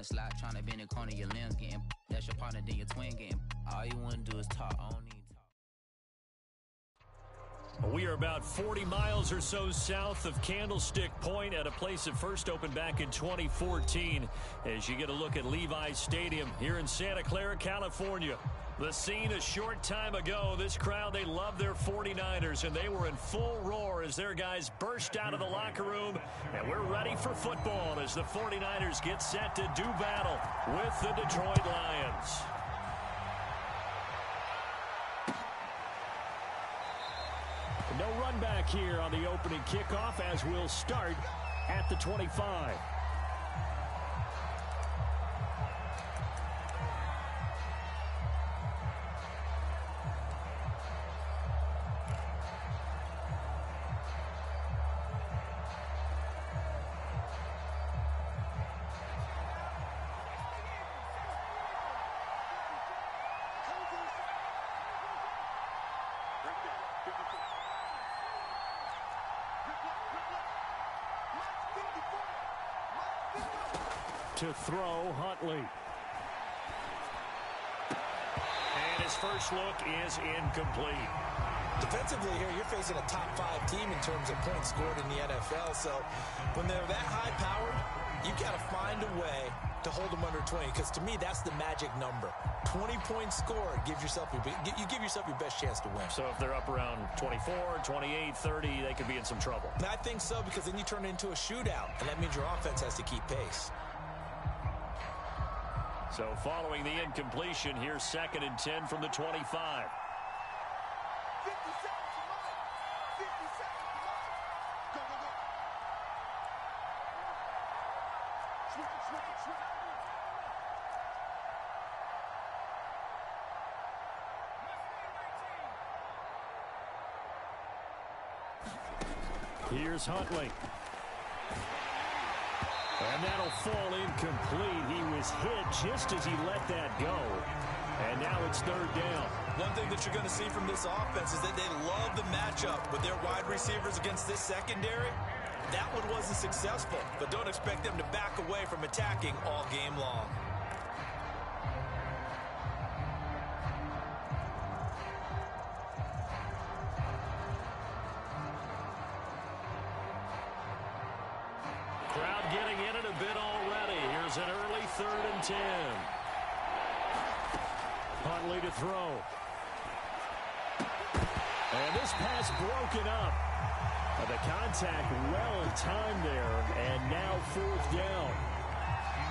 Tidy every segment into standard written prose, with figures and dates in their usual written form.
the slot, trying to bend the corner, your limbs getting. That's your partner, then your twin getting. All you want to do is talk. I don't need talk. We are about 40 miles or so south of Candlestick Point at a place that first opened back in 2014 as you get a look at Levi's Stadium here in Santa Clara, California. The scene a short time ago, this crowd, they love their 49ers, and they were in full roar as their guys burst out of the locker room, and we're ready for football as the 49ers get set to do battle with the Detroit Lions. No run back here on the opening kickoff as we'll start at the 25. To throw, Huntley. And his first look is incomplete. Defensively here, you're facing a top 5 team in terms of points scored in the NFL. So when they're that high-powered, you got to find a way to hold them under 20. Because to me, that's the magic number. 20 points scored, you give yourself your best chance to win. So if they're up around 24, 28, 30, they could be in some trouble. And I think so, because then you turn it into a shootout, and that means your offense has to keep pace. So following the incompletion, here's 2nd and 10 from the 25. 50 seconds, 50 seconds, go, go, go. Switch it. Here's Huntley. And that'll fall incomplete. He was hit just as he let that go. And now it's 3rd down. One thing that you're going to see from this offense is that they love the matchup with their wide receivers against this secondary. That one wasn't successful, but don't expect them to back away from attacking all game long. Crowd getting in it a bit already. Here's an early 3rd and 10. Huntley to throw. And this pass broken up. The contact well in time there, and now 4th down.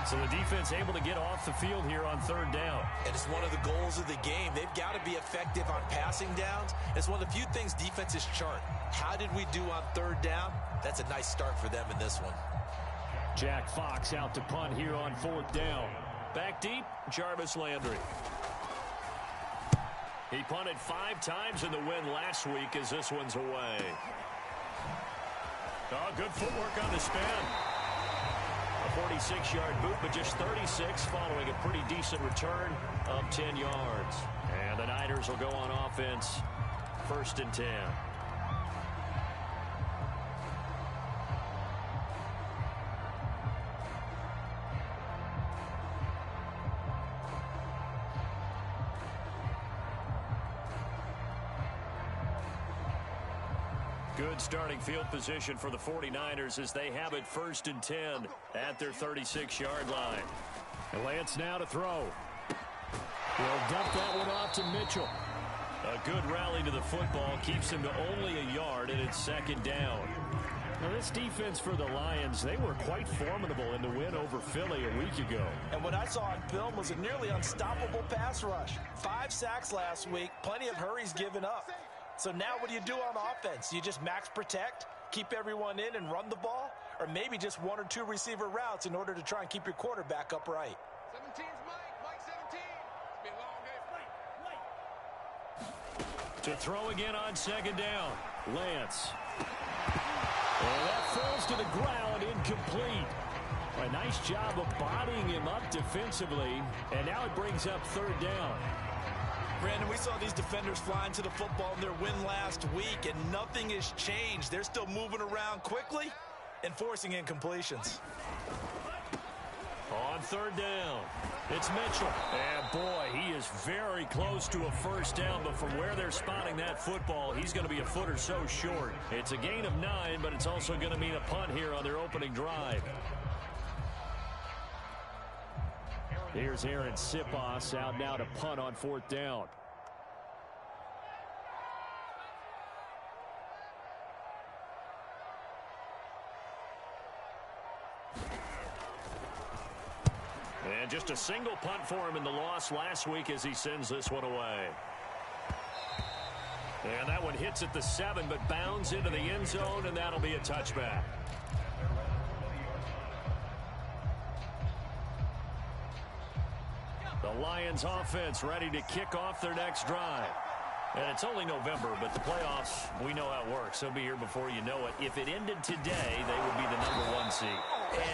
So the defense able to get off the field here on 3rd down. And it's one of the goals of the game. They've got to be effective on passing downs. It's one of the few things defenses chart. How did we do on 3rd down? That's a nice start for them in this one. Jack Fox out to punt here on 4th down. Back deep, Jarvis Landry. He punted 5 times in the win last week as this one's away. Oh, good footwork on the spin. A 46-yard boot, but just 36 following a pretty decent return of 10 yards. And the Niners will go on offense, 1st and 10. Good starting field position for the 49ers as they have it 1st and 10 at their 36-yard line. And Lance now to throw. He'll dump that one off to Mitchell. A good rally to the football keeps him to only a yard, and it's 2nd down. Now, this defense for the Lions, they were quite formidable in the win over Philly a week ago. And what I saw on film was a nearly unstoppable pass rush. 5 sacks last week, plenty of hurries given up. So now what do you do on offense? You just max protect, keep everyone in and run the ball, or maybe just 1 or 2 receiver routes in order to try and keep your quarterback upright. 17's Mike 17. It's been a long day. To throw again on 2nd down, Lance. And that falls to the ground, incomplete. A nice job of bodying him up defensively, and now it brings up 3rd down. Brandon, we saw these defenders flying to the football in their win last week, and nothing has changed. They're still moving around quickly and forcing incompletions. On third down, it's Mitchell. And boy, he is very close to a first down, but from where they're spotting that football, he's going to be a foot or so short. It's a gain of 9, but it's also going to mean a punt here on their opening drive. Here's Aaron Sipos out now to punt on fourth down. And just a single punt for him in the loss last week as he sends this one away. And that one hits at the 7, but bounds into the end zone, and that'll be a touchback. The Lions offense ready to kick off their next drive. And it's only November, but the playoffs, we know how it works. They'll be here before you know it. If it ended today, they would be the #1 seed.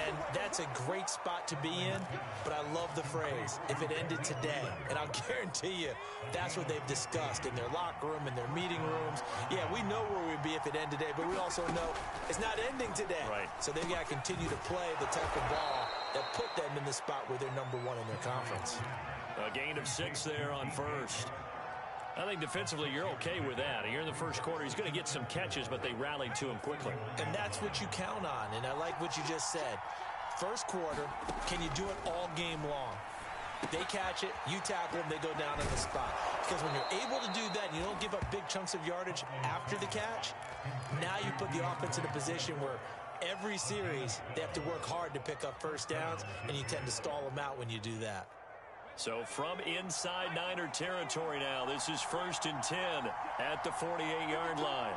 And that's a great spot to be in, but I love the phrase, if it ended today. And I'll guarantee you, that's what they've discussed in their locker room, in their meeting rooms. Yeah, we know where we'd be if it ended today, but we also know it's not ending today. Right. So they've got to continue to play the type of ball that put them in the spot where they're #1 in their conference. A gain of 6 there on first. I think defensively you're okay with that. Here in the first quarter, he's going to get some catches, but they rallied to him quickly. And that's what you count on, and I like what you just said. First quarter, can you do it all game long? They catch it, you tackle them, they go down on the spot. Because when you're able to do that and you don't give up big chunks of yardage after the catch, now you put the offense in a position where every series they have to work hard to pick up first downs, and you tend to stall them out when you do that. So from inside Niner territory now, this is 1st and 10 at the 48-yard line.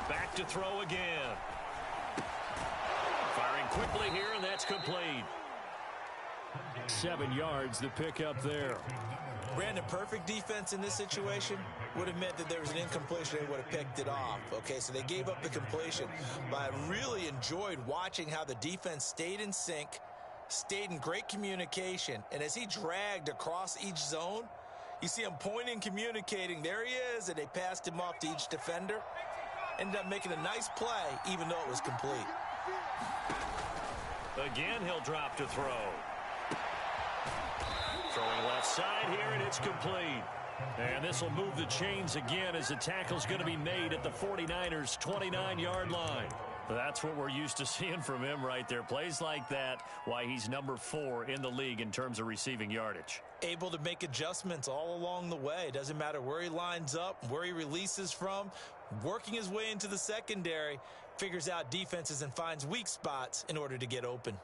Back to throw again. Firing quickly here, and that's complete. 7 yards, the pickup there. Brandon, perfect defense in this situation would have meant that there was an incompletion. They would have picked it off. Okay, so they gave up the completion. But I really enjoyed watching how the defense stayed in sync, stayed in great communication. And as he dragged across each zone, you see him pointing, communicating. There he is, and they passed him off to each defender. Ended up making a nice play, even though it was complete. Again, he'll drop to throw. Throwing left side here, and it's complete. And this will move the chains again as the tackle's going to be made at the 49ers' 29-yard line. That's what we're used to seeing from him right there. Plays like that, why he's #4 in the league in terms of receiving yardage. Able to make adjustments all along the way. Doesn't matter where he lines up, where he releases from. Working his way into the secondary, figures out defenses and finds weak spots in order to get open.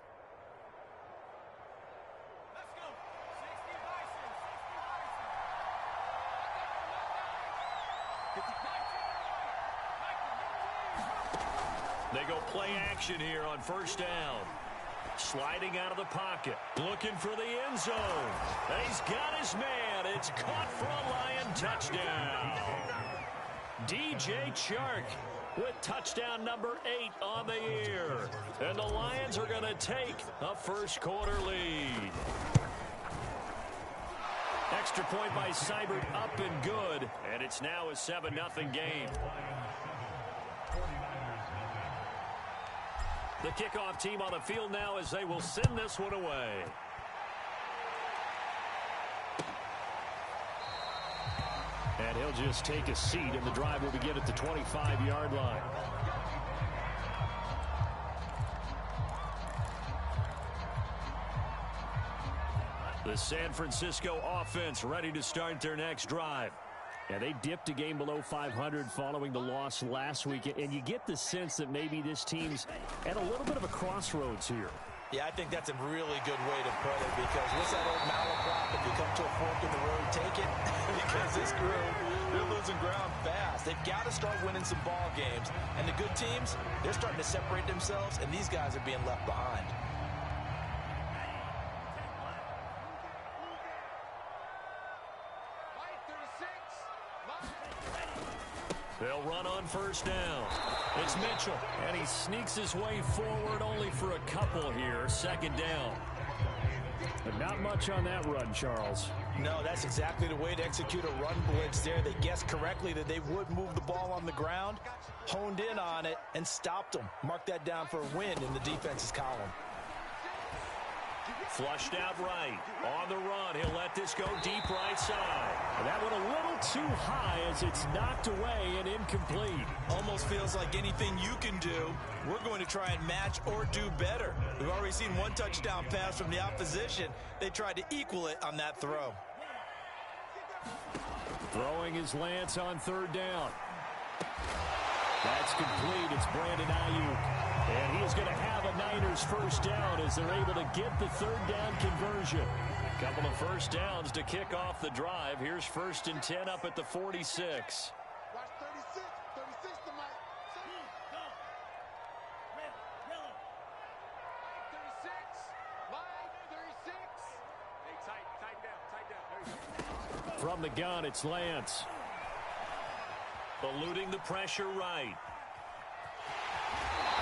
They go play action here on first down. Sliding out of the pocket. Looking for the end zone. And he's got his man. It's caught for a Lion touchdown. DJ Chark with touchdown #8 on the year. And the Lions are going to take a first quarter lead. Extra point by Seibert up and good. And it's now a 7-0 game. The kickoff team on the field now as they will send this one away. And he'll just take a seat, and the drive will begin at the 25-yard line. The San Francisco offense ready to start their next drive. Yeah, they dipped a game below 500 following the loss last week, and you get the sense that maybe this team's at a little bit of a crossroads here. Yeah, I think that's a really good way to put it, because what's that old malaprop? If you come to a fork in the road, take it. Because this group, they're losing ground fast. They've got to start winning some ball games. And the good teams, they're starting to separate themselves, and these guys are being left behind. They'll run on first down. It's Mitchell, and he sneaks his way forward only for a couple here. Second down. But not much on that run, Charles. No, that's exactly the way to execute a run blitz there. They guessed correctly that they would move the ball on the ground, honed in on it, and stopped them. Mark that down for a win in the defense's column. Flushed out right. On the run. He'll let this go deep right side. And that one a little too high as it's knocked away and incomplete. Almost feels like anything you can do, we're going to try and match or do better. We've already seen one touchdown pass from the opposition. They tried to equal it on that throw. Throwing his Lance on third down. That's complete. It's Brandon Ayuk. And he is going to have a Niners first down as they're able to get the third down conversion. Couple of first downs to kick off the drive. Here's 1st and 10 up at the 46. Watch 36. 36 to Mike. 36. Line 36. Hey, tighten down. There you go. From the gun, it's Lance. Eluding the pressure right.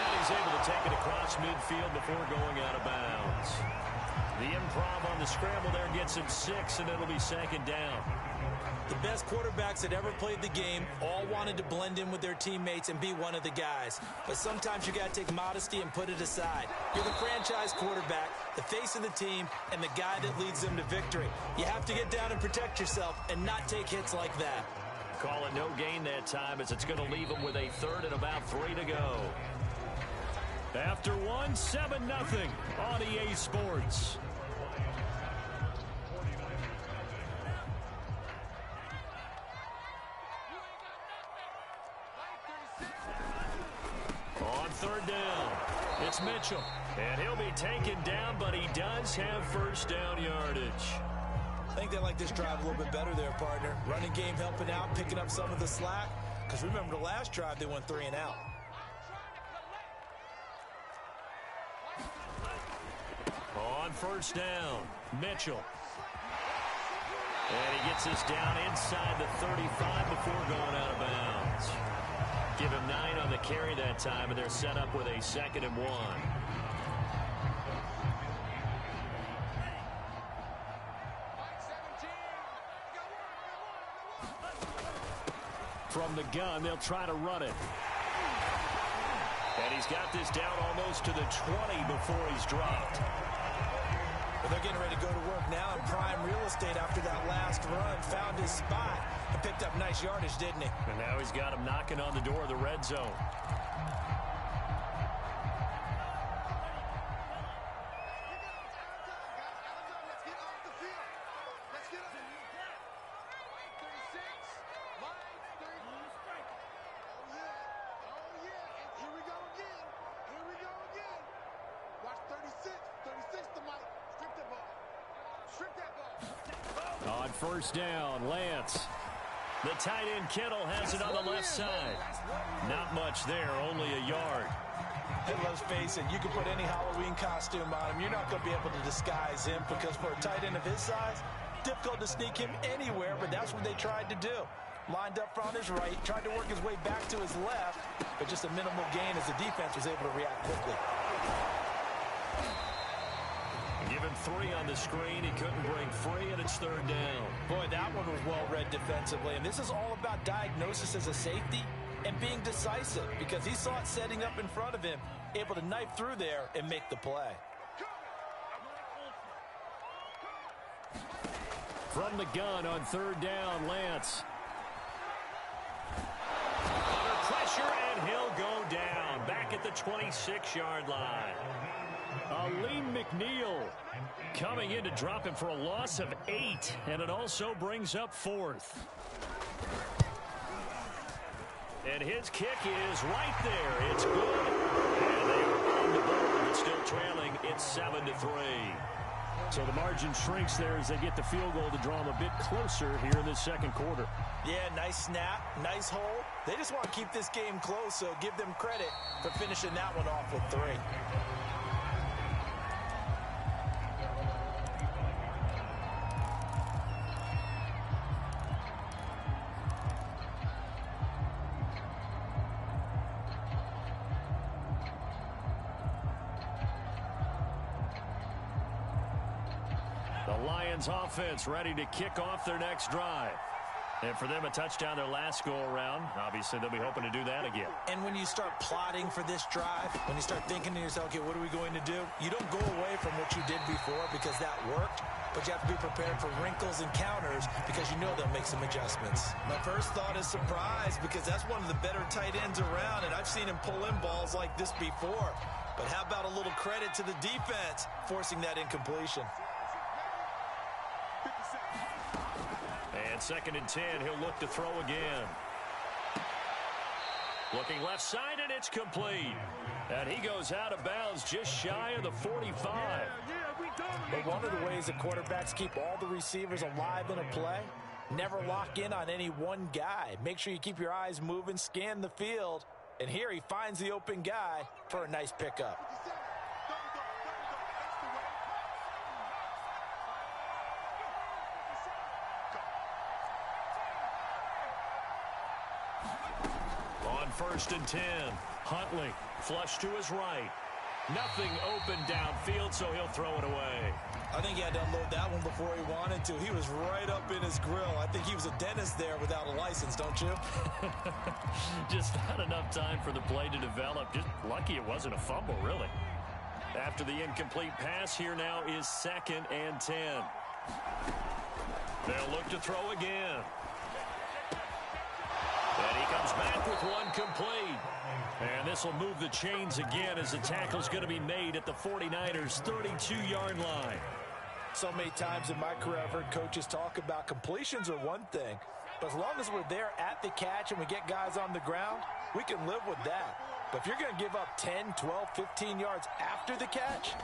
And he's able to take it across midfield before going out of bounds. The improv on the scramble there gets him 6, and it'll be 2nd down. The best quarterbacks that ever played the game all wanted to blend in with their teammates and be one of the guys. But sometimes you got to take modesty and put it aside. You're the franchise quarterback, the face of the team, and the guy that leads them to victory. You have to get down and protect yourself and not take hits like that. Call it no gain that time as it's going to leave him with a 3rd and about 3 to go. After 1, 7-0 on EA Sports. On 3rd down, it's Mitchell. And he'll be taken down, but he does have first down yardage. I think they like this drive a little bit better there, partner. Running game helping out, picking up some of the slack. Because remember the last drive, they went 3 and out. On 1st down, Mitchell. And he gets us down inside the 35 before going out of bounds. Give him 9 on the carry that time, and they're set up with a 2nd and 1. From the gun, they'll try to run it. And he's got this down almost to the 20 before he's dropped. Well, they're getting ready to go to work now in prime real estate after that last run. Found his spot and picked up nice yardage, didn't he? And now he's got him knocking on the door of the red zone. On 1st down, Lance. The tight end Kittle has it on the left side. Not much there, only a yard. And let's face it, you can put any Halloween costume on him. You're not going to be able to disguise him because for a tight end of his size, difficult to sneak him anywhere, but that's what they tried to do. Lined up on his right, tried to work his way back to his left, but just a minimal gain as the defense was able to react quickly. Give him 3 on the screen. He couldn't break free, and it's 3rd down. Boy, that one was well read defensively, and this is all about diagnosis as a safety and being decisive because he saw it setting up in front of him, able to knife through there and make the play. From the gun on 3rd down, Lance. Under pressure, and he'll go down. Back at the 26-yard line. Aleem McNeil coming in to drop him for a loss of 8, and it also brings up 4th. And his kick is right there. It's good. And they are on the board, but still trailing. It's 7-3. So the margin shrinks there as they get the field goal to draw them a bit closer here in the 2nd quarter. Yeah, nice snap, nice hole. They just want to keep this game close, so give them credit for finishing that one off with 3. The The Lions offense ready to kick off their next drive. And for them, a touchdown their last go-around. Obviously, they'll be hoping to do that again. And when you start plotting for this drive, when you start thinking to yourself, okay, what are we going to do? You don't go away from what you did before because that worked, but you have to be prepared for wrinkles and counters because you know they'll make some adjustments. My first thought is surprise because that's one of the better tight ends around, and I've seen him pull in balls like this before. But how about a little credit to the defense forcing that incompletion? And 2nd and 10, he'll look to throw again. Looking left side, and it's complete. And he goes out of bounds just shy of the 45. But one of the ways that quarterbacks keep all the receivers alive in a play, never lock in on any one guy. Make sure you keep your eyes moving, scan the field. And here he finds the open guy for a nice pickup. On 1st and 10, Huntley flush to his right. Nothing open downfield, so he'll throw it away. I think he had to unload that one before he wanted to. He was right up in his grill. I think he was a dentist there without a license, don't you? Just not enough time for the play to develop. Just lucky it wasn't a fumble, really. After the incomplete pass, here now is 2nd and 10. They'll look to throw again. And he comes back with one complete. And this will move the chains again as the tackle's going to be made at the 49ers' 32-yard line. So many times in my career I've heard coaches talk about completions are one thing, but as long as we're there at the catch and we get guys on the ground, we can live with that. But if you're going to give up 10, 12, 15 yards after the catch,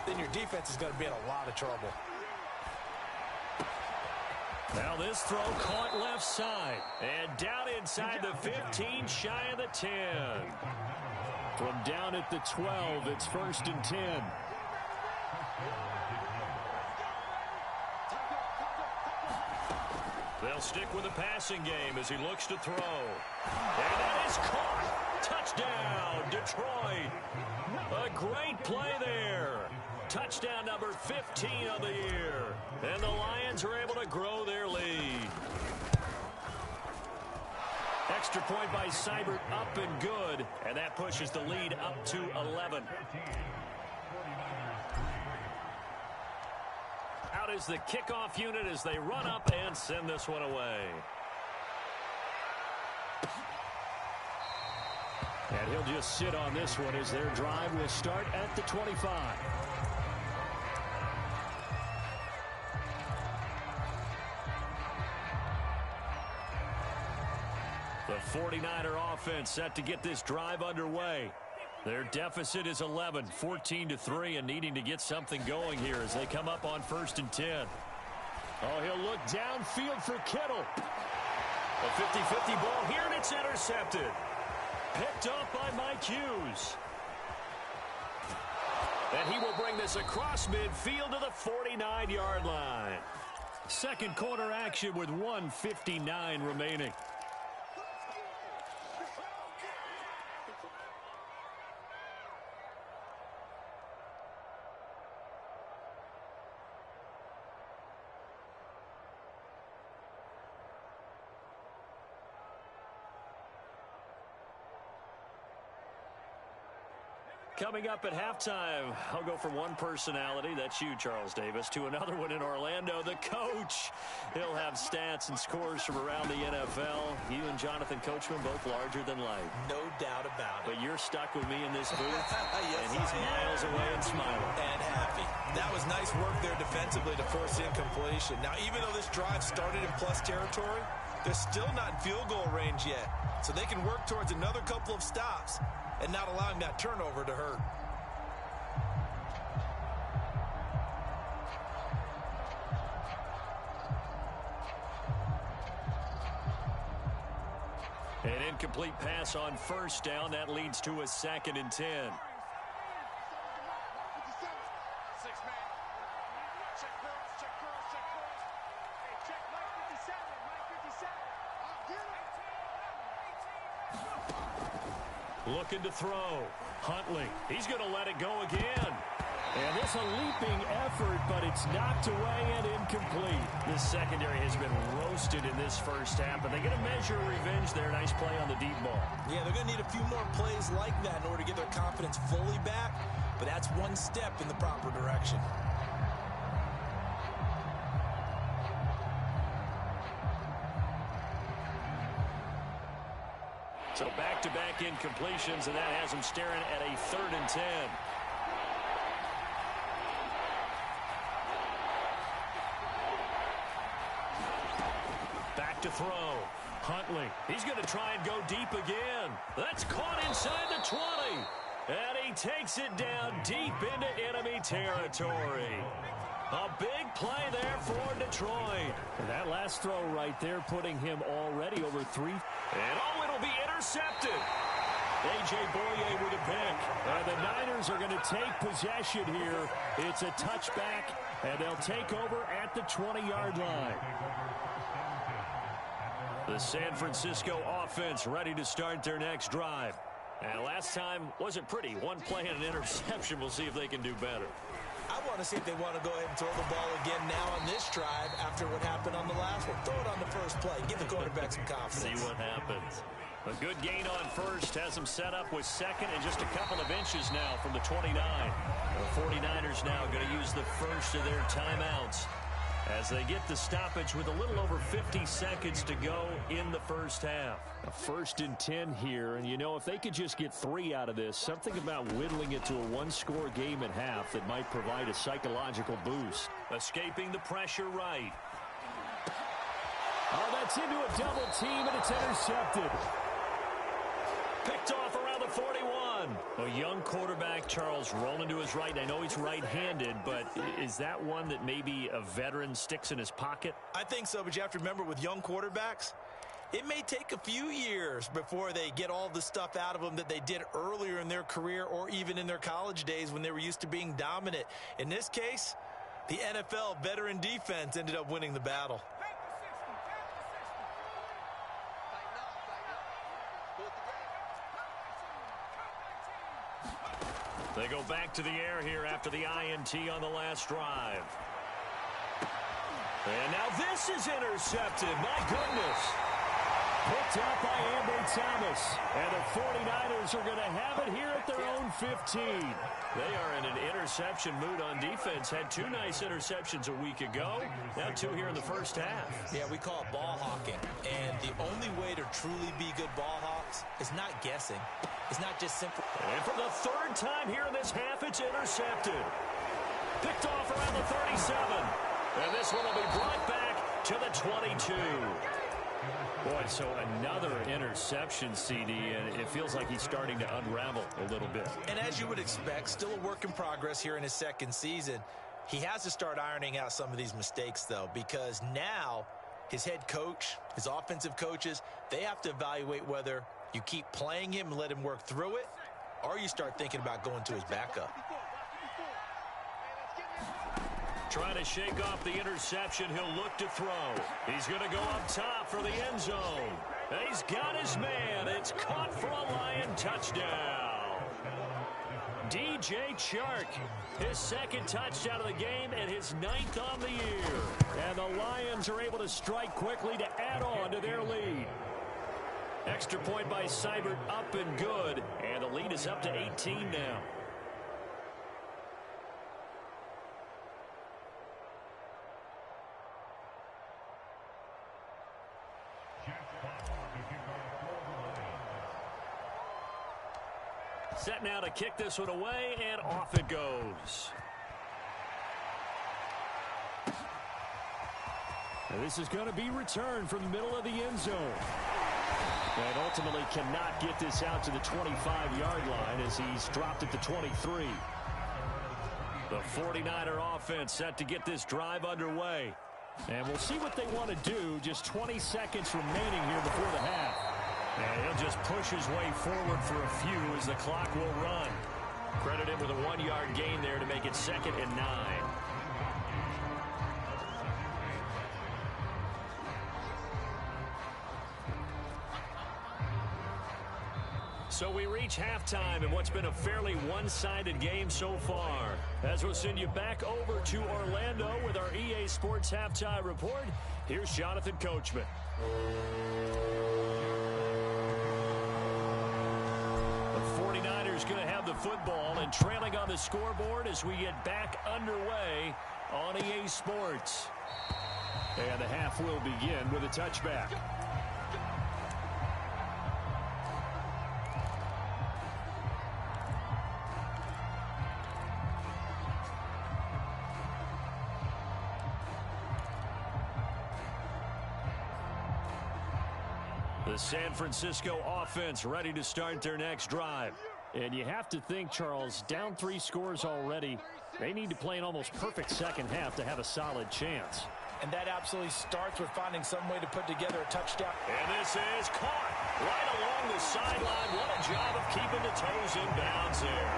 then your defense is going to be in a lot of trouble. Now this throw caught left side. And down inside the 15, shy of the 10. From down at the 12, it's 1st and 10. They'll stick with the passing game as he looks to throw. And that is caught. Touchdown, Detroit. A great play there. Touchdown number 15 of the year. And the Lions are able to grow their lead. Extra point by Seibert, up and good. And that pushes the lead up to 11. Out is the kickoff unit as they run up and send this one away. And he'll just sit on this one as their drive will start at the 25. The 49er offense set to get this drive underway. Their deficit is 11, 14-3, and needing to get something going here as they come up on 1st and 10. Oh, he'll look downfield for Kittle. A 50-50 ball here, and it's intercepted. Picked up by Mike Hughes. And he will bring this across midfield to the 49-yard line. Second quarter action with 1:59 remaining. Coming up at halftime, I'll go from one personality, that's you, Charles Davis, to another one in Orlando, the coach. He'll have stats and scores from around the NFL. You and Jonathan Coachman both larger than life. No doubt about it. But you're stuck with me in this booth, Yes, and he's miles away and smiling. And happy. That was nice work there defensively to force incompletion. Now, even though this drive started in plus territory, they're still not in field goal range yet. So they can work towards another couple of stops and not allowing that turnover to hurt. An incomplete pass on 1st down. That leads to a 2nd and 10. Looking to throw. Huntley. He's going to let it go again. And this a leaping effort, but it's knocked away and incomplete. This secondary has been roasted in this first half, but they get a measure of revenge there. Nice play on the deep ball. Yeah, they're going to need a few more plays like that in order to get their confidence fully back, but that's one step in the proper direction. So back-to-back incompletions, and that has them staring at a 3rd and 10. Back to throw. Huntley. He's going to try and go deep again. That's caught inside the 20. And he takes it down deep into enemy territory. A big play there for Detroit. And that last throw right there putting him already over 3. And oh, it'll be intercepted. A.J. Boye with a pick. And the Niners are going to take possession here. It's a touchback, and they'll take over at the 20-yard line. The San Francisco offense ready to start their next drive. And last time wasn't pretty. One play and an interception. We'll see if they can do better. I want to see if they want to go ahead and throw the ball again now on this drive after what happened on the last one. Throw it on the first play. Give the quarterback some confidence. See what happens. A good gain on first has them set up with second and just a couple of inches now from the 29. The 49ers now going to use the first of their timeouts as they get the stoppage with a little over 50 seconds to go in the first half. A 1st and 10 here, and you know, if they could just get 3 out of this, something about whittling it to a one-score game at half that might provide a psychological boost. Escaping the pressure right. Oh, that's into a double team, and it's intercepted. Picked off around the 41. A young quarterback, Charles, rolling to his right. I know he's right-handed, but is that one that maybe a veteran sticks in his pocket? I think so, but you have to remember with young quarterbacks, it may take a few years before they get all the stuff out of them that they did earlier in their career or even in their college days when they were used to being dominant. In this case, the NFL veteran defense ended up winning the battle. They go back to the air here after the INT on the last drive. And now this is intercepted. My goodness. Picked up by Amber Thomas. And the 49ers are going to have it here at their own 15. They are in an interception mood on defense. Had 2 nice interceptions a week ago. Now 2 here in the first half. Yeah, we call it ball hawking. And the only way to truly be good ball hawks is not guessing. It's not just simple. And for the 3rd time here in this half, it's intercepted. Picked off around the 37. And this one will be brought back to the 22. Boy, so another interception, CD, and it feels like he's starting to unravel a little bit. And as you would expect, still a work in progress here in his 2nd season. He has to start ironing out some of these mistakes, though, because now his head coach, his offensive coaches, they have to evaluate whether you keep playing him and let him work through it, or you start thinking about going to his backup. Trying to shake off the interception. He'll look to throw. He's going to go up top for the end zone. He's got his man. It's caught for a Lion touchdown. DJ Chark, his 2nd touchdown of the game and his 9th on the year. And the Lions are able to strike quickly to add on to their lead. Extra point by Seibert, up and good. And the lead is up to 18 now. Set now to kick this one away, and off it goes. And this is going to be returned from the middle of the end zone. And ultimately cannot get this out to the 25-yard line as he's dropped at the 23. The 49er offense set to get this drive underway. And we'll see what they want to do. Just 20 seconds remaining here before the half. And he'll just push his way forward for a few as the clock will run. Credit him with a 1-yard gain there to make it 2nd and 9. So we reach halftime in what's been a fairly one-sided game so far. As we'll send you back over to Orlando with our EA Sports Halftime Report, here's Jonathan Coachman. The 49ers going to have the football and trailing on the scoreboard as we get back underway on EA Sports. And the half will begin with a touchback. The San Francisco offense ready to start their next drive. And you have to think, Charles, down 3 scores already. They need to play an almost perfect second half to have a solid chance. And that absolutely starts with finding some way to put together a touchdown. And this is caught right along the sideline. What a job of keeping the toes in bounds there.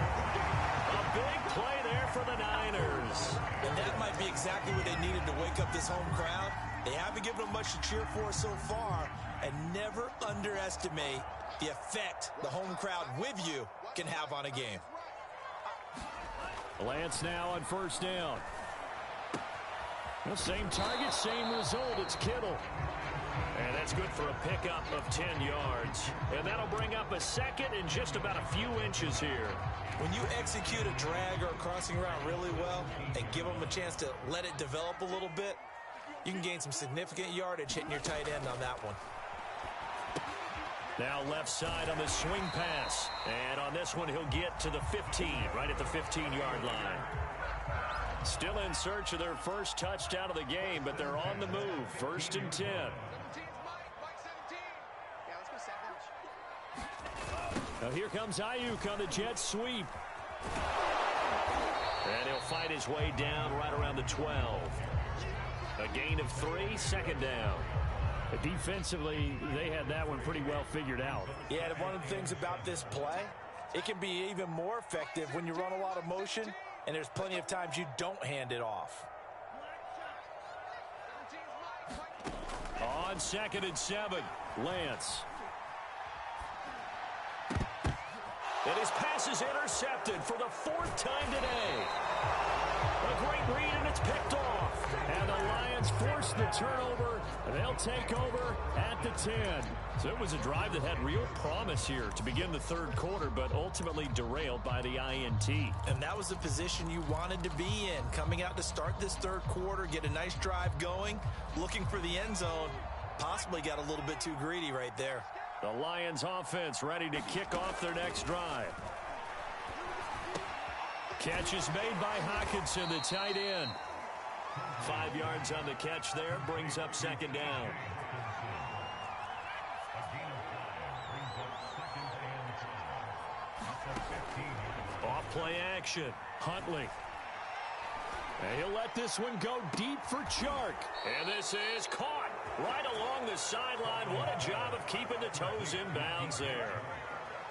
A big play there for the Niners. And that might be exactly what they needed to wake up this home crowd. They haven't given them much to cheer for so far. And never underestimate the effect the home crowd with you can have on a game. Lance now on first down. The same target, same result. It's Kittle. And that's good for a pickup of 10 yards. And that'll bring up a second and just about a few inches here. When you execute a drag or a crossing route really well and give them a chance to let it develop a little bit, you can gain some significant yardage hitting your tight end on that one. Now left side on the swing pass. And on this one, he'll get to the 15, right at the 15-yard line. Still in search of their first touchdown of the game, but they're on the move. 1st and 10. Now here comes Ayuk on the jet sweep. And he'll fight his way down right around the 12. A gain of 3, 2nd down. Defensively, they had that one pretty well figured out. Yeah, and one of the things about this play, it can be even more effective when you run a lot of motion, and there's plenty of times you don't hand it off. On 2nd and 7, Lance. And his pass is intercepted for the 4th time today. A great read, and it's picked off. And the Lions force the turnover. They'll take over at the 10. So it was a drive that had real promise here to begin the 3rd quarter, but ultimately derailed by the INT. And that was the position you wanted to be in. Coming out to start this 3rd quarter, get a nice drive going, looking for the end zone. Possibly got a little bit too greedy right there. The Lions offense ready to kick off their next drive. Catch is made by Hockenson, the tight end. 5 yards on the catch there, brings up 2nd down. Off play action, Huntley. And he'll let this one go deep for Chark. And this is caught right along the sideline. What a job of keeping the toes in bounds there.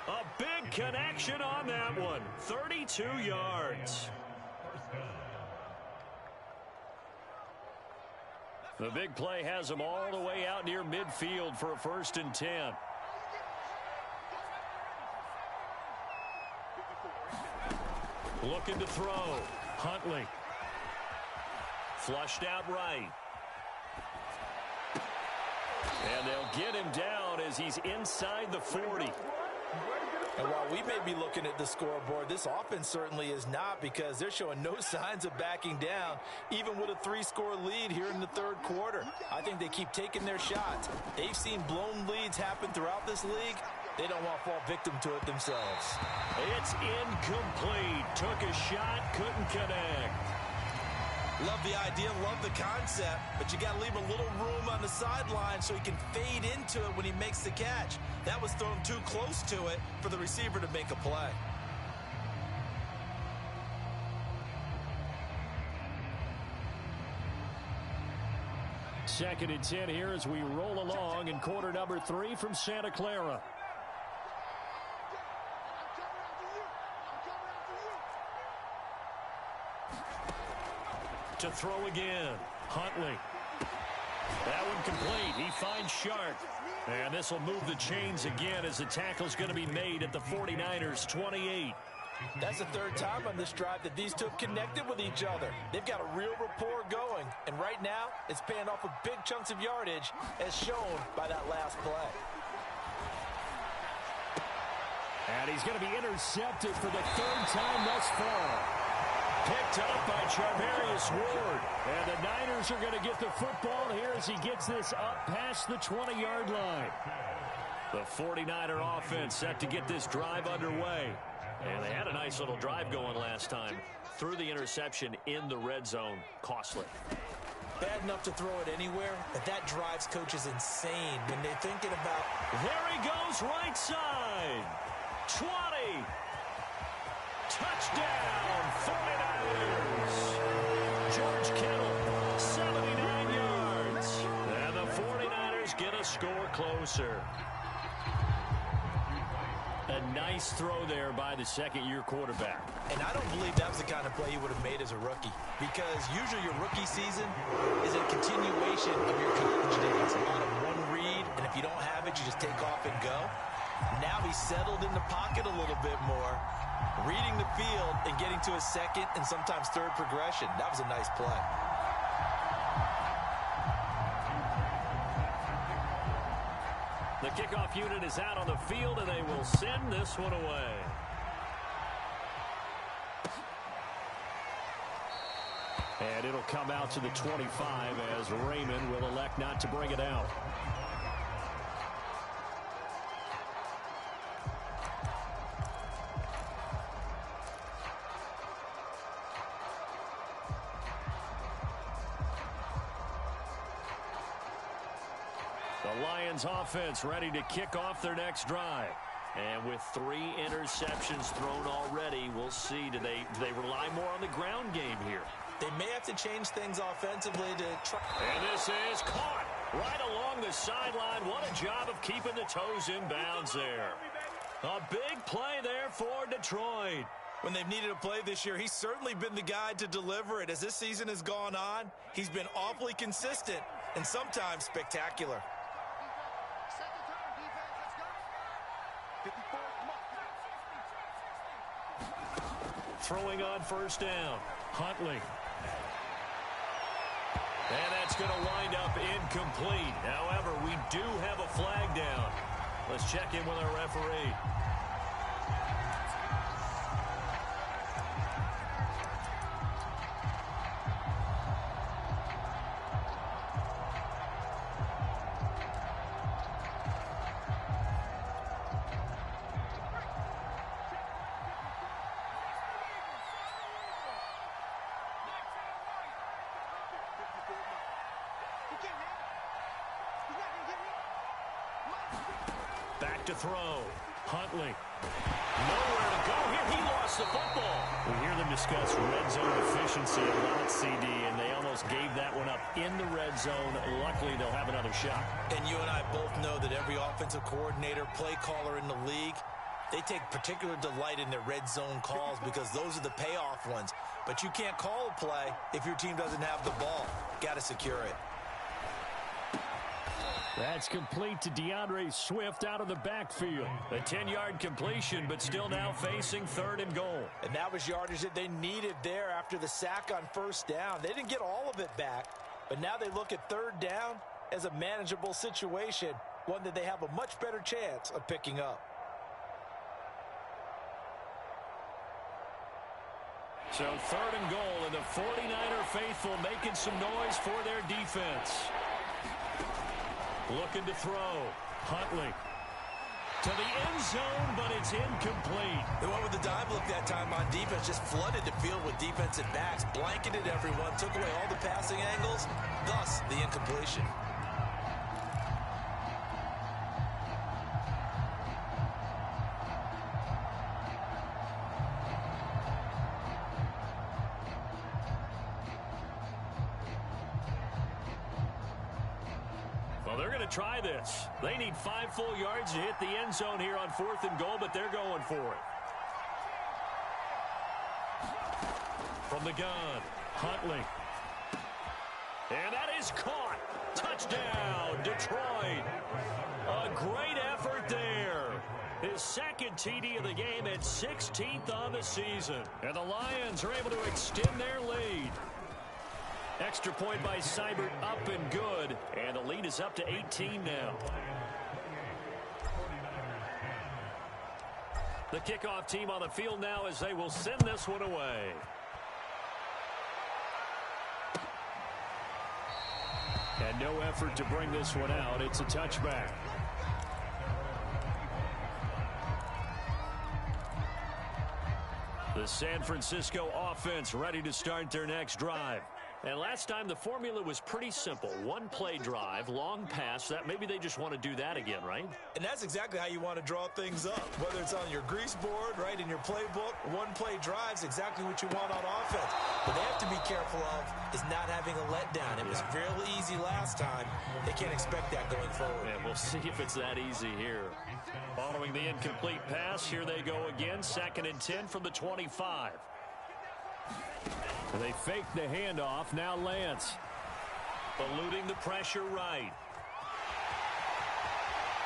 A big connection on that one. 32 yards. The big play has them all the way out near midfield for a 1st and 10. Looking to throw. Huntley. Flushed out right. And they'll get him down as he's inside the 40. And while we may be looking at the scoreboard, this offense certainly is not, because they're showing no signs of backing down, even with a 3-score lead here in the 3rd quarter. I think they keep taking their shots. They've seen blown leads happen throughout this league. They don't want to fall victim to it themselves. It's incomplete. Took a shot, couldn't connect. Love the idea, love the concept, but you got to leave a little room on the sideline so he can fade into it when he makes the catch. That was thrown too close to it for the receiver to make a play. Second and 10 here as we roll along in quarter number 3 from Santa Clara. To throw again. Huntley. That one complete. He finds Sharp. And this will move the chains again as the tackle's going to be made at the 49ers 28. That's the third time on this drive that these two have connected with each other. They've got a real rapport going, and right now it's paying off with big chunks of yardage as shown by that last play. And he's going to be intercepted for the third time thus far. Picked up by Charvarius Ward. And the Niners are going to get the football here as he gets this up past the 20-yard line. The 49er offense set to get this drive underway. And they had a nice little drive going last time. Threw the interception in the red zone. Costly. Bad enough to throw it anywhere, but that drives coaches insane when they're thinking about... There he goes, right side. 20. Touchdown, 49ers. George Kittle, 79 yards. And the 49ers get a score closer. A nice throw there by the second-year quarterback. And I don't believe that was the kind of play he would have made as a rookie, because usually your rookie season is a continuation of your college days. A lot of one read, and if you don't have it, you just take off and go. Now he's settled in the pocket a little bit more, reading the field and getting to a second and sometimes third progression. That was a nice play. The kickoff unit is out on the field, and they will send this one away. And it'll come out to the 25 as Raymond will elect not to bring it out. The Lions offense ready to kick off their next drive. And with 3 interceptions thrown already, we'll see. Do they rely more on the ground game here? They may have to change things offensively to try. And this is caught right along the sideline. What a job of keeping the toes in bounds there. A big play there for Detroit. When they've needed a play this year, he's certainly been the guy to deliver it. As this season has gone on, he's been awfully consistent and sometimes spectacular. Throwing on first down, Huntley. And that's going to wind up incomplete. However, we do have a flag down. Let's check in with our referee. Back to throw. Huntley. Nowhere to go here. He lost the football. We hear them discuss red zone efficiency a lot, CD, and they almost gave that one up in the red zone. Luckily, they'll have another shot. And you and I both know that every offensive coordinator, play caller in the league, they take particular delight in their red zone calls because those are the payoff ones. But you can't call a play if your team doesn't have the ball. Got to secure it. That's complete to DeAndre Swift out of the backfield. A 10-yard completion, but still now facing 3rd and goal. And that was yardage that they needed there after the sack on first down. They didn't get all of it back, but now they look at 3rd down as a manageable situation, one that they have a much better chance of picking up. So 3rd and goal, and the 49er faithful making some noise for their defense. Looking to throw. Huntley to the end zone, but it's incomplete. They went with the dive look that time on defense, just flooded the field with defensive backs, blanketed everyone, took away all the passing angles, thus the incompletion. Well, they're going to try this. They need 5 full yards to hit the end zone here on 4th and goal, but they're going for it. From the gun, Huntley. And that is caught. Touchdown, Detroit. A great effort there. His second TD of the game and 16th on the season. And the Lions are able to extend their lead. Extra point by Seibert, up and good. And the lead is up to 18 now. The kickoff team on the field now as they will send this one away. And no effort to bring this one out. It's a touchback. The San Francisco offense ready to start their next drive. And last time the formula was pretty simple. One play drive, long pass. That maybe they just want to do that again, right? And that's exactly how you want to draw things up. Whether it's on your grease board, right, in your playbook, one play drive's exactly what you want on offense. What they have to be careful of is not having a letdown. It was real easy last time. They can't expect that going forward. And we'll see if it's that easy here. Following the incomplete pass, here they go again. 2nd and 10 from the 25. They fake the handoff. Now Lance. Eluding the pressure right.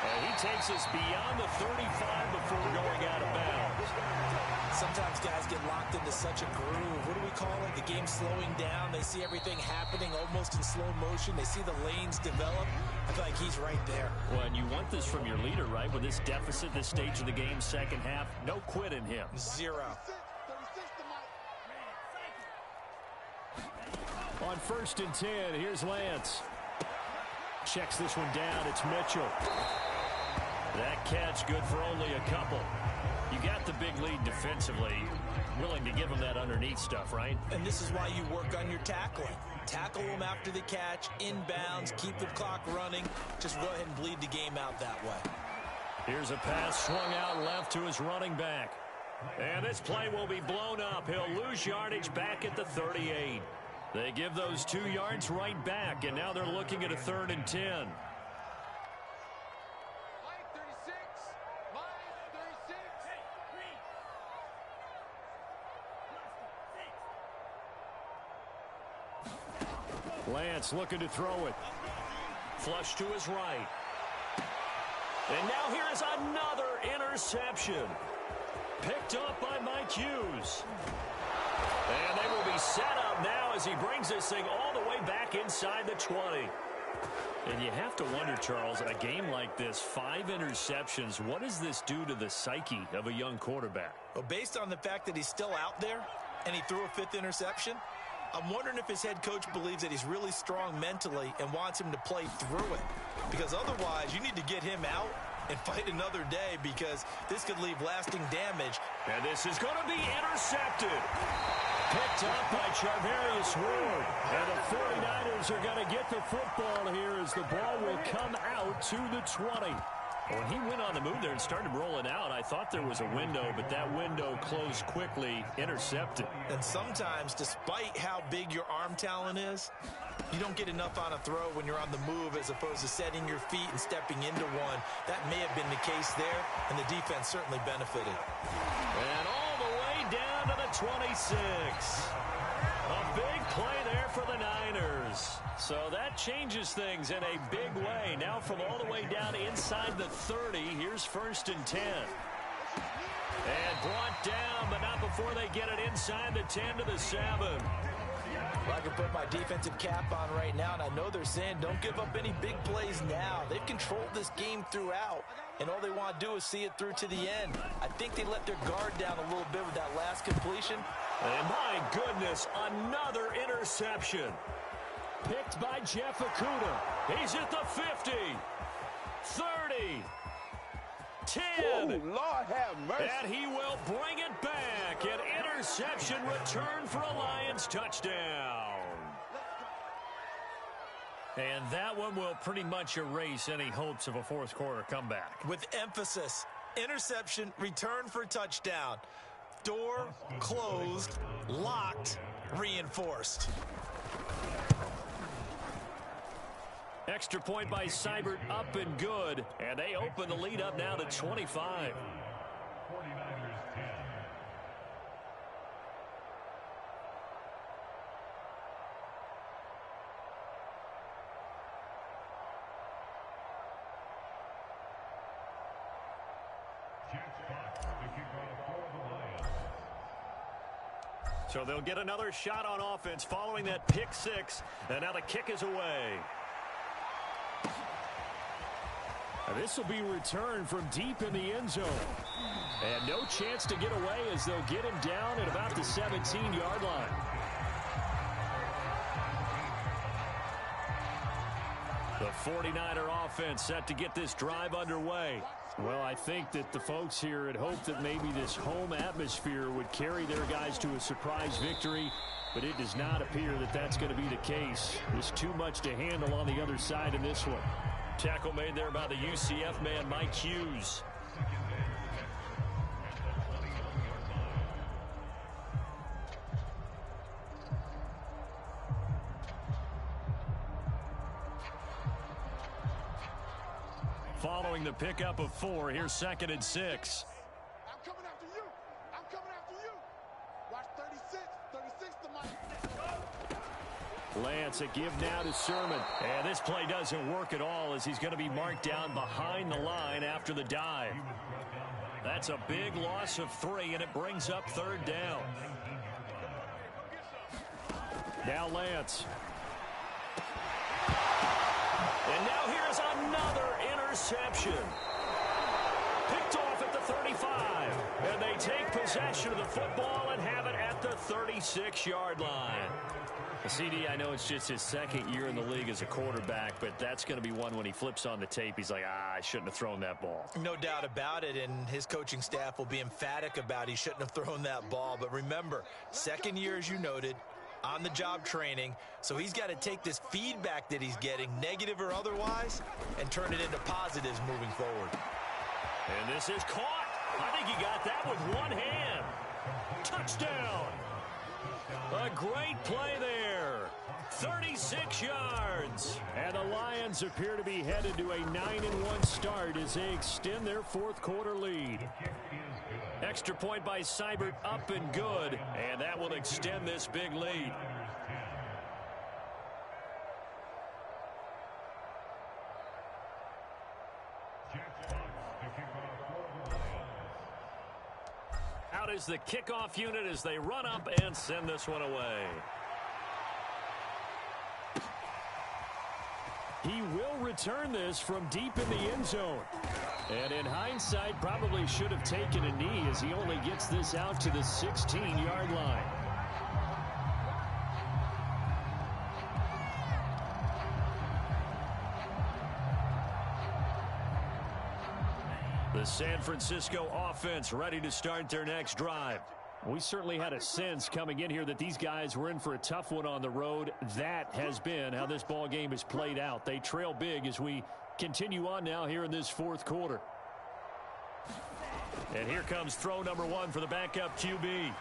And he takes us beyond the 35 before going out of bounds. Sometimes guys get locked into such a groove. What do we call it? The game slowing down. They see everything happening almost in slow motion. They see the lanes develop. I feel like he's right there. Well, and you want this from your leader, right? With this deficit, this stage of the game, second half, no quit in him. Zero. On 1st and 10, here's Lance. Checks this one down. It's Mitchell. That catch good for only a couple. You got the big lead defensively. Willing to give them that underneath stuff, right? And this is why you work on your tackling. Tackle them after the catch, inbounds, keep the clock running. Just go ahead and bleed the game out that way. Here's a pass swung out left to his running back. And this play will be blown up. He'll lose yardage back at the 38. They give those 2 yards right back, and now they're looking at a 3rd and 10. Line 36. Line 36. Lance looking to throw it. Flush to his right. And now here is another interception. Picked up by Mike Hughes. And they will be set up now as he brings this thing all the way back inside the 20. And you have to wonder, Charles, a game like this, 5 interceptions, what does this do to the psyche of a young quarterback? Well, based on the fact that he's still out there and he threw a 5th interception, I'm wondering if his head coach believes that he's really strong mentally and wants him to play through it. Because otherwise, you need to get him out and fight another day, because this could leave lasting damage. And this is going to be intercepted. Picked up by Charvarius Ward. And the 49ers are going to get the football here as the ball will come out to the 20. When he went on the move there and started rolling out, I thought there was a window, but that window closed quickly, intercepted. And sometimes, despite how big your arm talent is, you don't get enough on a throw when you're on the move as opposed to setting your feet and stepping into one. That may have been the case there, and the defense certainly benefited. And all the way down to the 26. A big play there for the Niners. So that changes things in a big way. Now from all the way down inside the 30, here's 1st and 10. And brought down, but not before they get it inside the 10 to the 7. Well, I can put my defensive cap on right now, and I know they're saying don't give up any big plays now. They've controlled this game throughout, and all they want to do is see it through to the end. I think they let their guard down a little bit with that last completion. And my goodness, another interception. Picked by Jeff Okudah. He's at the 50, 30, 10. Oh, Lord have mercy. And he will bring it back. An interception return for a Lions touchdown. And that one will pretty much erase any hopes of a fourth quarter comeback. With emphasis, interception, return for touchdown. Door closed, locked, reinforced. Extra point by Seibert, up and good. And they open the lead up now to 25. So they'll get another shot on offense following that pick six. And now the kick is away. This will be returned from deep in the end zone. And no chance to get away as they'll get him down at about the 17-yard line. The 49er offense set to get this drive underway. Well, I think that the folks here had hoped that maybe this home atmosphere would carry their guys to a surprise victory, but it does not appear that that's going to be the case. There's too much to handle on the other side in this one. Tackle made there by the UCF man, Mike Hughes. Following the pickup of 4, here's 2nd and 6. I'm coming after you. I'm coming after you. Watch 36. 36 to my... Lance, a give now to Sermon. And this play doesn't work at all as he's going to be marked down behind the line after the dive. That's a big loss of 3, and it brings up 3rd down. Now Lance. And now here's another interception. Picked off at the 35. And they take possession of the football and have it at the 36-yard line. CD, I know it's just his 2nd year in the league as a quarterback, but that's going to be one when he flips on the tape. He's like, I shouldn't have thrown that ball. No doubt about it, and his coaching staff will be emphatic about he shouldn't have thrown that ball. But remember, 2nd year, as you noted, on-the-job training, so he's got to take this feedback that he's getting, negative or otherwise, and turn it into positives moving forward. And this is caught. I think he got that with one hand. Touchdown. A great play there. 36 yards. And the Lions appear to be headed to a 9-1 start as they extend their 4th quarter lead. Extra point by Seibert, up and good, and that will extend this big lead. Out is the kickoff unit as they run up and send this one away. He will return this from deep in the end zone. And in hindsight, probably should have taken a knee as he only gets this out to the 16-yard line. The San Francisco offense ready to start their next drive. We certainly had a sense coming in here that these guys were in for a tough one on the road. That has been how this ball game has played out. They trail big as we continue on now here in this 4th quarter. And here comes throw number 1 for the backup QB.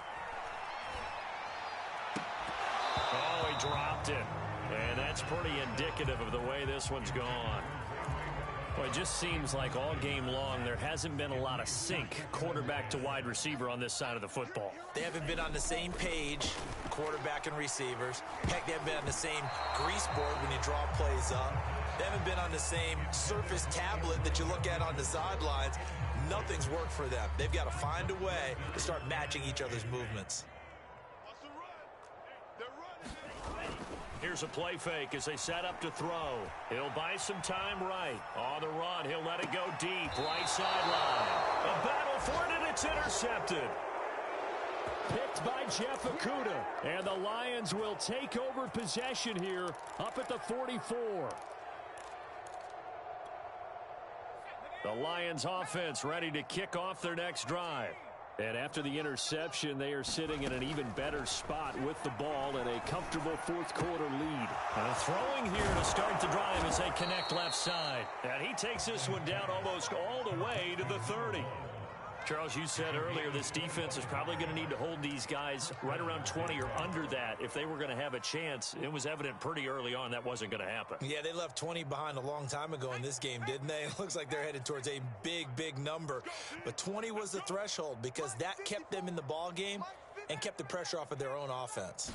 Oh, he dropped it. And that's pretty indicative of the way this one's gone. Well, it just seems like all game long there hasn't been a lot of sync quarterback to wide receiver on this side of the football. They haven't been on the same page, quarterback and receivers. Heck, they haven't been on the same grease board when you draw plays up. They haven't been on the same surface tablet that you look at on the sidelines. Nothing's worked for them. They've got to find a way to start matching each other's movements. Here's a play fake as they set up to throw. He'll buy some time right. On the run, he'll let it go deep. Right sideline. A battle for it, and it's intercepted. Picked by Jeff Okudah. And the Lions will take over possession here up at the 44. The Lions offense ready to kick off their next drive. And after the interception, they are sitting in an even better spot with the ball and a comfortable 4th quarter lead. And throwing here to start the drive as they connect left side. And he takes this one down almost all the way to the 30. Charles, you said earlier this defense is probably going to need to hold these guys right around 20 or under that if they were going to have a chance. It was evident pretty early on that wasn't going to happen. Yeah, they left 20 behind a long time ago in this game, didn't they? It looks like they're headed towards a big number. But 20 was the threshold because that kept them in the ball game and kept the pressure off of their own offense.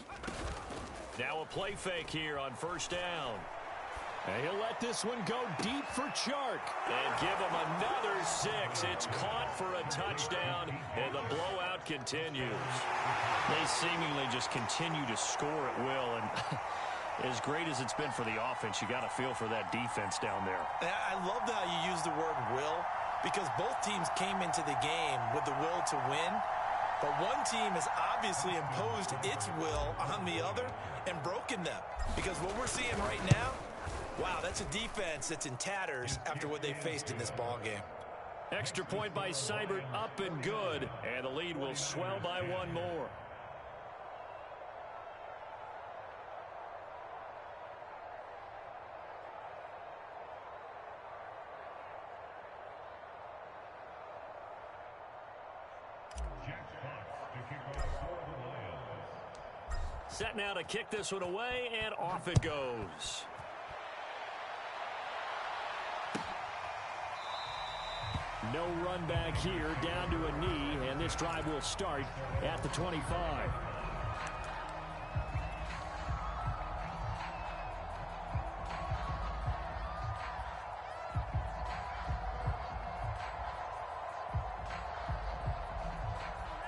Now a play fake here on 1st down. And he'll let this one go deep for Chark. And give him another 6. It's caught for a touchdown, and the blowout continues. They seemingly just continue to score at will, and as great as it's been for the offense, you got to feel for that defense down there. I love how you use the word will, because both teams came into the game with the will to win, but one team has obviously imposed its will on the other and broken them. Because what we're seeing right now, wow, that's a defense that's in tatters after what they faced in this ball game. Extra point by Seibert, up and good, and the lead will swell by one more. Set now to kick this one away, and off it goes. No run back here, down to a knee, and this drive will start at the 25.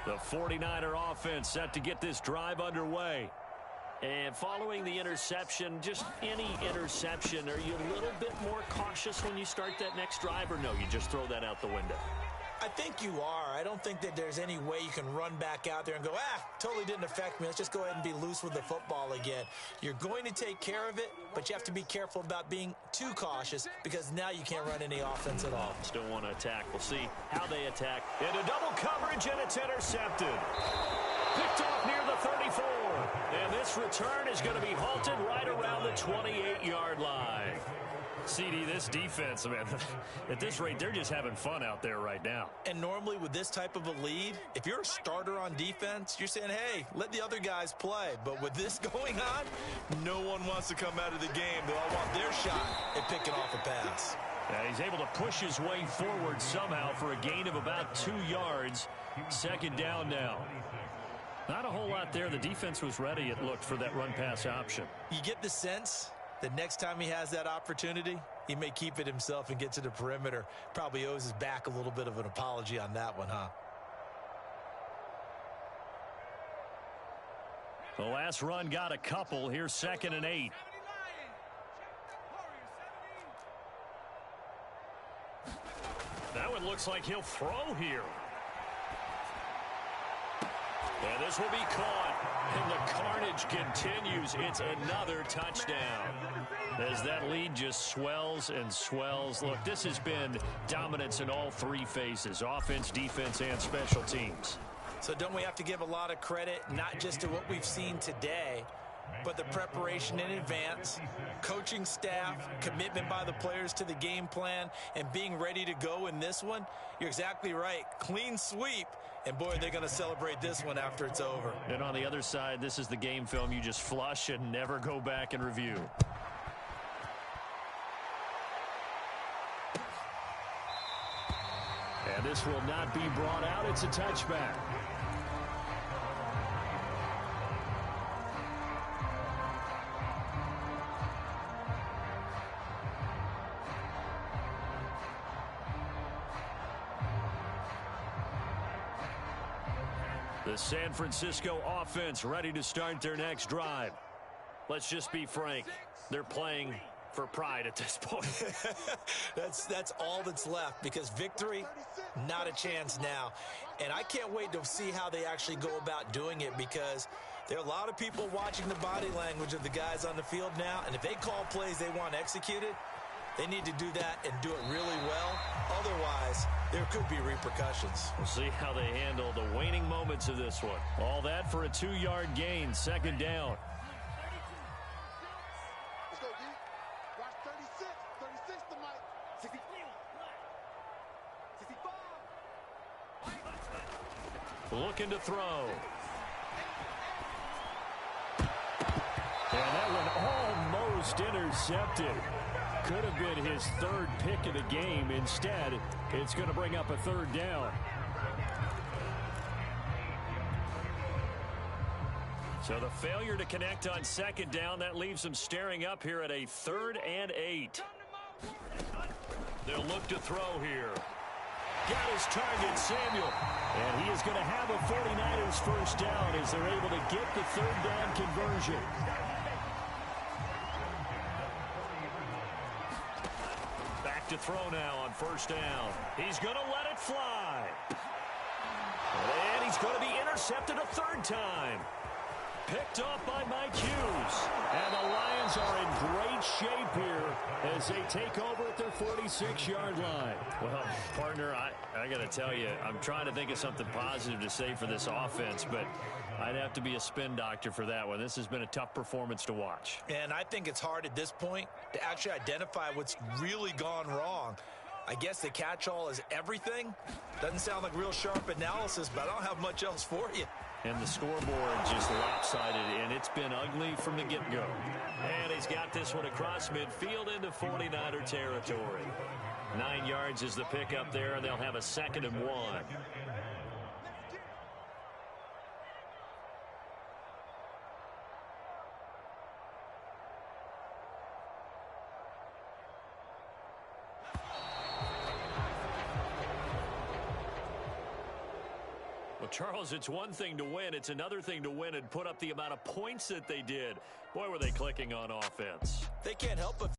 The 49er offense set to get this drive underway. And following the interception, just any interception, are you a little bit more cautious when you start that next drive, or no, you just throw that out the window? I think you are. I don't think that there's any way you can run back out there and go, totally didn't affect me. Let's just go ahead and be loose with the football again. You're going to take care of it, but you have to be careful about being too cautious, because now you can't run any offense at all. Still want to attack. We'll see how they attack. Into double coverage, and it's intercepted. Picked off near the 34. And this return is going to be halted right around the 28-yard line. CD, this defense, man, at this rate, they're just having fun out there right now. And normally with this type of a lead, if you're a starter on defense, you're saying, hey, let the other guys play. But with this going on, no one wants to come out of the game. They all want their shot at picking off a pass. He's able to push his way forward somehow for a gain of about 2 yards. Second down now. Not a whole lot there. The defense was ready, it looked, for that run-pass option. You get the sense that next time he has that opportunity, he may keep it himself and get to the perimeter. Probably owes his back a little bit of an apology on that one, huh? The last run got a couple. Here's 2nd and 8. That one looks like he'll throw here. And this will be caught, and the carnage continues. It's another touchdown as that lead just swells and swells. Look, this has been dominance in all 3 phases, offense, defense, and special teams. So don't we have to give a lot of credit, not just to what we've seen today, but the preparation in advance, coaching staff, commitment by the players to the game plan, and being ready to go in this one? You're exactly right. Clean sweep. And, boy, they're going to celebrate this one after it's over. And on the other side, this is the game film you just flush and never go back and review. And this will not be brought out. It's a touchback. The San Francisco offense ready to start their next drive. Let's just be frank. They're playing for pride at this point. That's all that's left, because victory, not a chance now. And I can't wait to see how they actually go about doing it, because there are a lot of people watching the body language of the guys on the field now, and if they call plays they want executed, they need to do that and do it really well. Otherwise, there could be repercussions. We'll see how they handle the waning moments of this one. All that for a 2-yard gain, 2nd down. Let's go, D. Watch 36. 36 to Mike. 65. Looking to throw. And that one almost intercepted. Could have been his 3rd pick of the game. Instead, it's going to bring up a 3rd down. So the failure to connect on second down, that leaves them staring up here at a 3rd and 8. They'll look to throw here. Got his target, Samuel. And he is going to have a 49ers first down as they're able to get the 3rd down conversion. Back to throw now on first down. He's going to let it fly. And he's going to be intercepted a 3rd time. Picked off by Mike Hughes. And the Lions are in great shape here as they take over at their 46-yard line. Well, partner, I got to tell you, I'm trying to think of something positive to say for this offense, but I'd have to be a spin doctor for that one. This has been a tough performance to watch. And I think it's hard at this point to actually identify what's really gone wrong. I guess the catch-all is everything. Doesn't sound like real sharp analysis, but I don't have much else for you. And the scoreboard just lopsided, and it's been ugly from the get-go. And he's got this one across midfield into 49er territory. 9 yards is the pickup there, and they'll have a 2nd and 1. Well, Charles, it's one thing to win. It's another thing to win and put up the amount of points that they did. Boy, were they clicking on offense. They can't help but